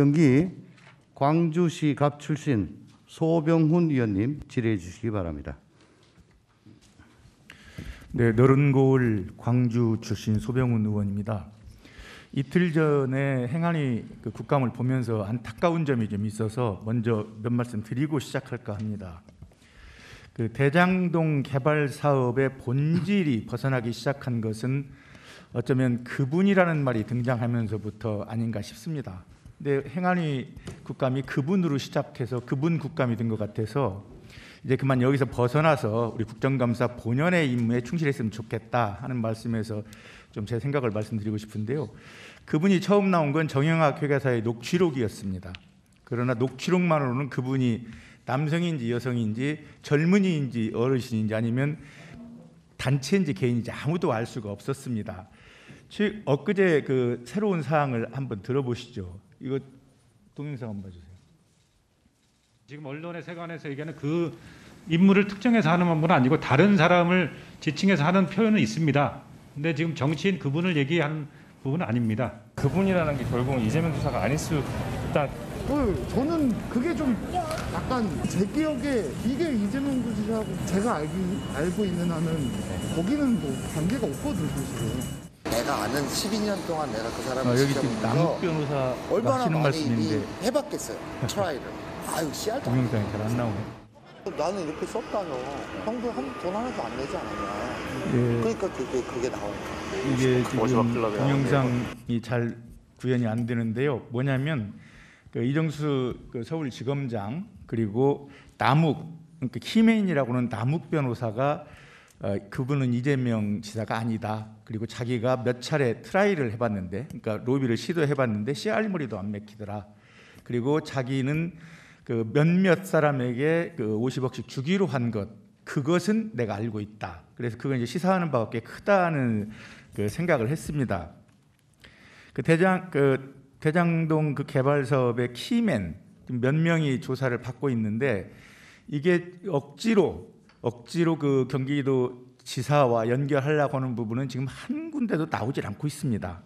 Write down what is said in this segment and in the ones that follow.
경기 광주시 갑 출신 소병훈 의원님 질의해 주시기 바랍니다. 네, 너른고을 광주 출신 소병훈 의원입니다. 이틀 전에 행안위 국감을 보면서 안타까운 점이 좀 있어서 먼저 몇 말씀 드리고 시작할까 합니다. 대장동 개발 사업의 본질이 벗어나기 시작한 것은 어쩌면 그분이라는 말이 등장하면서부터 아닌가 싶습니다. 근데 행안위 국감이 그분으로 시작해서 그분 국감이 된 것 같아서 이제 그만 여기서 벗어나서 우리 국정감사 본연의 임무에 충실했으면 좋겠다 하는 말씀에서 좀 제 생각을 말씀드리고 싶은데요. 그분이 처음 나온 건 정영학 회계사의 녹취록이었습니다. 그러나 녹취록만으로는 그분이 남성인지 여성인지 젊은이인지 어르신인지 아니면 단체인지 개인인지 아무도 알 수가 없었습니다. 엊그제 그 새로운 사항을 한번 들어보시죠. 이거 동영상 한번 봐주세요. 지금 언론의 세간에서 얘기하는 그 인물을 특정해서 하는 부분은 아니고 다른 사람을 지칭해서 하는 표현은 있습니다. 근데 지금 정치인 그분을 얘기하는 부분은 아닙니다. 그분이라는 게 결국은 이재명 지사가 아닐 수 있다. 저는 그게 좀 약간 제 기억에 이게 이재명 지사하고 제가 알고 있는 한은 거기는 뭐 관계가 없거든요, 사실은. 내가 아는 12년 동안 내가 그 사람을 여기 지금 남욱 변호사 얼마나 하시는 많이 말씀인데 해봤겠어요. 트라이를. 아유 씨알도. 동영상이 잘 안 나오네. 나는 이렇게 썼다며. 형도 돈 하나도 안 내지 않았냐. 예. 그러니까 그게 나오니까. 이게 지금 동영상이 잘 구현이 안 되는데요. 뭐냐면 이정수 서울지검장 그리고 남욱 그러니까 키메인이라고 하는 남욱 변호사가 그분은 이재명 지사가 아니다. 그리고 자기가 몇 차례 트라이를 해봤는데, 그러니까 로비를 시도해봤는데 씨알머리도 안 맥히더라. 그리고 자기는 그 몇몇 사람에게 그 50억씩 주기로 한 것, 그것은 내가 알고 있다. 그래서 그건 이제 시사하는 바가 꽤 크다는 그 생각을 했습니다. 대장동 그 개발 사업의 키맨 몇 명이 조사를 받고 있는데 이게 억지로 그 경기도 지사와 연결하려고 하는 부분은 지금 한 군데도 나오질 않고 있습니다.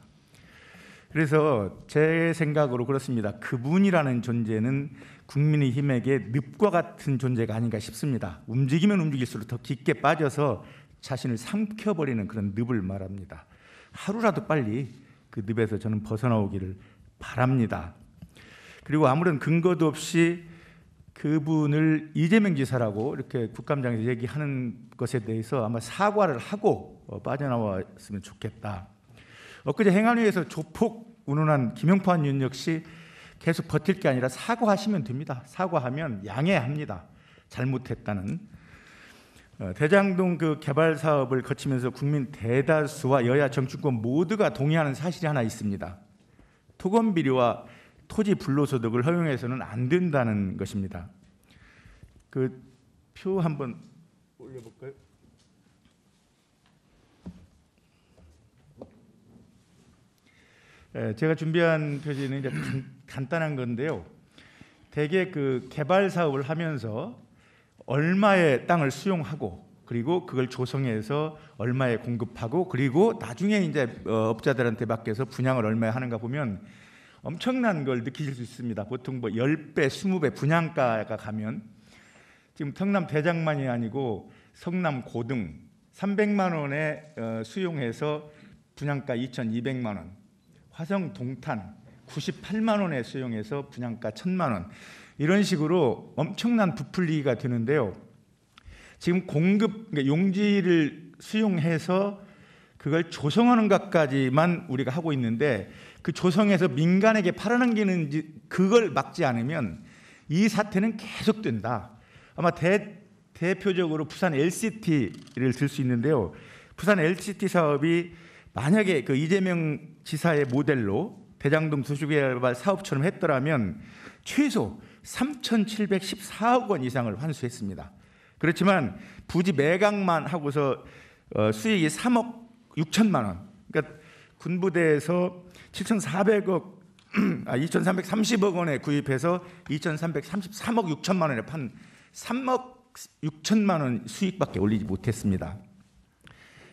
그래서 제 생각으로 그렇습니다. 그분이라는 존재는 국민의힘에게 늪과 같은 존재가 아닌가 싶습니다. 움직이면 움직일수록 더 깊게 빠져서 자신을 삼켜버리는 그런 늪을 말합니다. 하루라도 빨리 그 늪에서 저는 벗어나오기를 바랍니다. 그리고 아무런 근거도 없이 그분을 이재명 지사라고 이렇게 국감장에서 얘기하는 것에 대해서 아마 사과를 하고 빠져나왔으면 좋겠다. 엊그제 행안위에서 조폭 운운한 김용판 의원 역시 계속 버틸 게 아니라 사과하시면 됩니다. 사과하면 양해합니다. 잘못했다는. 대장동 그 개발 사업을 거치면서 국민 대다수와 여야 정치권 모두가 동의하는 사실이 하나 있습니다. 토건 비리와 토지 불로소득을 허용해서는 안 된다는 것입니다. 그 표 한번 올려볼까요? 제가 준비한 표지는 이제 간단한 건데요. 대개 그 개발 사업을 하면서 얼마의 땅을 수용하고 그리고 그걸 조성해서 얼마에 공급하고 그리고 나중에 이제 업자들한테 맡겨서 분양을 얼마에 하는가 보면 엄청난 걸 느끼실 수 있습니다. 보통 뭐 10배, 20배 분양가가 가면 지금 성남 대장만이 아니고 성남 고등 300만 원에 수용해서 분양가 2,200만 원, 화성 동탄 98만 원에 수용해서 분양가 1,000만 원 이런 식으로 엄청난 부풀리기가 되는데요. 지금 공급 그러니까 용지를 수용해서 그걸 조성하는 것까지만 우리가 하고 있는데 그 조성해서 민간에게 팔아넘기는 그걸 막지 않으면 이 사태는 계속된다. 아마 대표적으로 부산 LCT를 들 수 있는데요. 부산 LCT 사업이 만약에 그 이재명 지사의 모델로 대장동 도시개발 사업처럼 했더라면 최소 3,714억 원 이상을 환수했습니다. 그렇지만 부지 매각만 하고서 수익이 3억 6천만 원. 그러니까 군부대에서 2,330억 원에 구입해서 2,333억 6천만 원에 판 3억 6천만 원 수익밖에 올리지 못했습니다.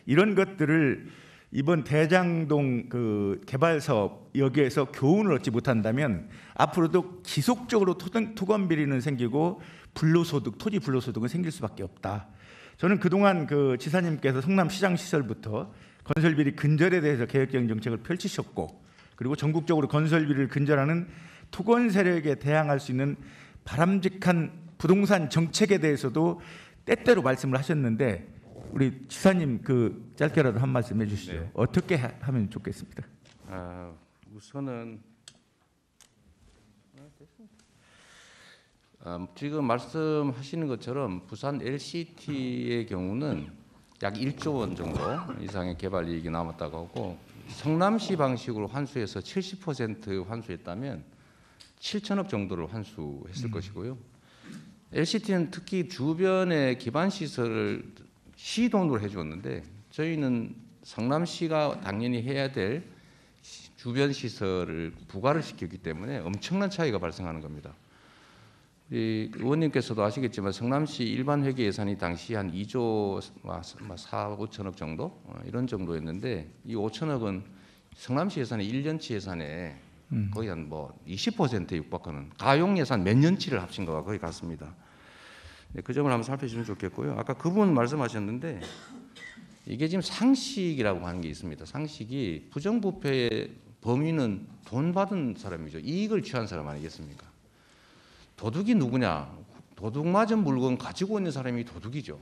이런 것들을 이번 대장동 그 개발 사업 여기에서 교훈을 얻지 못한다면 앞으로도 지속적으로 토건 비리는 생기고 불로소득, 토지 불로소득은 생길 수밖에 없다. 저는 그동안 그 지사님께서 성남시장 시절부터 건설 비리 근절에 대해서 개혁적인 정책을 펼치셨고, 그리고 전국적으로 건설 비리를 근절하는 토건 세력에 대항할 수 있는 바람직한 부동산 정책에 대해서도 때때로 말씀을 하셨는데, 우리 지사님 그 짧게라도 한 말씀 해주시죠. 네. 어떻게 하면 좋겠습니까? 우선은 지금 말씀하시는 것처럼 부산 LCT의 경우는 약 1조 원 정도 이상의 개발 이익이 남았다고 하고, 성남시 방식으로 환수해서 70% 환수했다면 7천억 정도를 환수했을 것이고요. LCT는 특히 주변의 기반 시설을 시 돈으로 해주었는데, 저희는 성남시가 당연히 해야 될 주변 시설을 부과를 시켰기 때문에 엄청난 차이가 발생하는 겁니다. 이 의원님께서도 아시겠지만 성남시 일반 회계 예산이 당시 한 2조 4, 5천억 정도 이런 정도였는데, 이 5천억은 성남시 예산의 1년치 예산에 거의 한 뭐 20%에 육박하는 가용 예산 몇 년치를 합친 거가 거의 같습니다. 네, 그 점을 한번 살펴주시면 좋겠고요. 아까 그분 말씀하셨는데, 이게 지금 상식이라고 하는 게 있습니다. 상식이 부정부패의 범인은 돈 받은 사람이죠. 이익을 취한 사람 아니겠습니까? 도둑이 누구냐? 도둑 맞은 물건 가지고 있는 사람이 도둑이죠.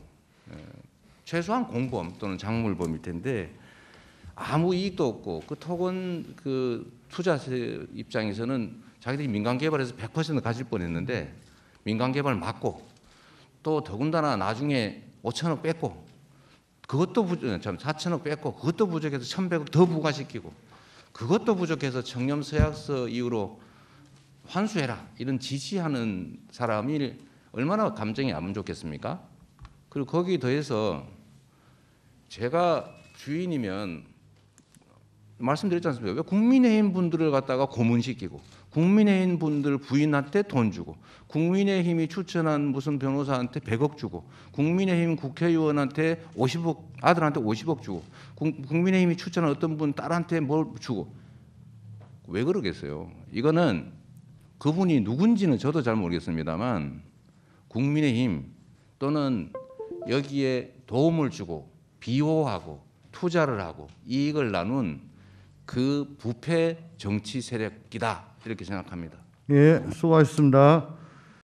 최소한 공범 또는 작물범일 텐데, 아무 이익도 없고 그 토건 그 투자세 입장에서는 자기들이 민간 개발해서 100% 가질 뻔했는데 민간 개발 막고, 또 더군다나 나중에 5천억 뺐고, 그것도 4천억 뺐고, 그것도 부족해서 1,100억 더 부과시키고, 그것도 부족해서 청렴서약서 이후로 환수해라 이런 지시하는 사람이 얼마나 감정이 안 좋겠습니까? 그리고 거기에 더해서 제가 주인이면 말씀드렸지 않습니까? 왜 국민의힘 분들을 갖다가 고문시키고, 국민의힘 분들 부인한테 돈 주고, 국민의힘이 추천한 무슨 변호사한테 100억 주고, 국민의힘 국회의원한테 50억, 아들한테 50억 주고, 국민의힘이 추천한 어떤 분 딸한테 뭘 주고, 왜 그러겠어요? 이거는 그분이 누군지는 저도 잘 모르겠습니다만 국민의힘 또는 여기에 도움을 주고 비호하고 투자를 하고 이익을 나눈 그 부패 정치 세력이다, 이렇게 생각합니다. 예, 수고하셨습니다.